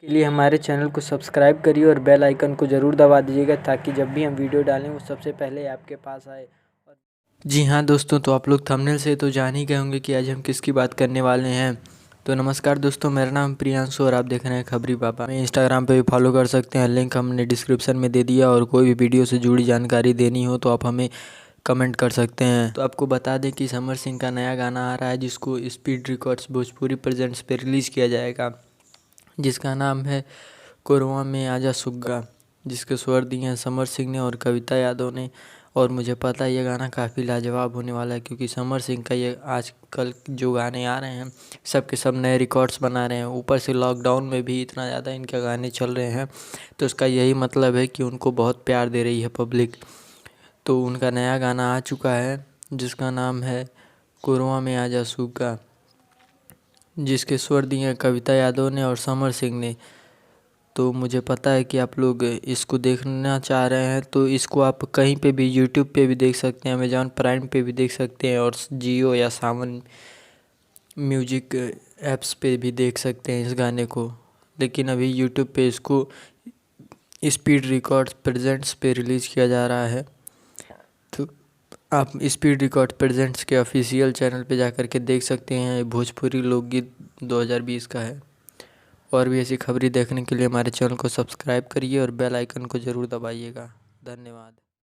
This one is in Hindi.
के लिए हमारे चैनल को सब्सक्राइब करिए और बेल आइकन को ज़रूर दबा दीजिएगा ताकि जब भी हम वीडियो डालें वो सबसे पहले आपके पास आए। जी हाँ दोस्तों, तो आप लोग थंबनेल से तो जान ही गए होंगे कि आज हम किसकी बात करने वाले हैं। तो नमस्कार दोस्तों, मेरा नाम प्रियांशु और आप देख रहे हैं खबरी बाबा। मैं इंस्टाग्राम पे भी फॉलो कर सकते हैं, लिंक हमने डिस्क्रिप्शन में दे दिया। और कोई भी वीडियो से जुड़ी जानकारी देनी हो तो आप हमें कमेंट कर सकते हैं। तो आपको बता दें कि समर सिंह का नया गाना आ रहा है जिसको स्पीड रिकॉर्ड्स भोजपुरी प्रेजेंट्स पे रिलीज़ किया जाएगा, जिसका नाम है कोरवा में आजा सुग्गा, जिसके स्वर दिए हैं समर सिंह ने और कविता यादव ने। और मुझे पता है ये गाना काफ़ी लाजवाब होने वाला है, क्योंकि समर सिंह का ये आजकल जो गाने आ रहे हैं सब के सब नए रिकॉर्ड्स बना रहे हैं। ऊपर से लॉकडाउन में भी इतना ज़्यादा इनके गाने चल रहे हैं, तो इसका यही मतलब है कि उनको बहुत प्यार दे रही है पब्लिक। तो उनका नया गाना आ चुका है जिसका नाम है कोरवा में आजा सुग्गा, जिसके स्वर दिए हैं कविता यादव ने और समर सिंह ने। तो मुझे पता है कि आप लोग इसको देखना चाह रहे हैं, तो इसको आप कहीं पे भी यूट्यूब पे भी देख सकते हैं, अमेजॉन प्राइम पे भी देख सकते हैं और जियो या सावन म्यूजिक ऐप्स पे भी देख सकते हैं इस गाने को। लेकिन अभी यूट्यूब पे इसको स्पीड रिकॉर्ड्स प्रेजेंट्स पे रिलीज़ किया जा रहा है। तो आप स्पीड रिकॉर्ड प्रेजेंट्स के ऑफिशियल चैनल पे जाकर के देख सकते हैं। भोजपुरी लोकगीत 2020 का है। और भी ऐसी खबरें देखने के लिए हमारे चैनल को सब्सक्राइब करिए और बेल आइकन को ज़रूर दबाइएगा। धन्यवाद।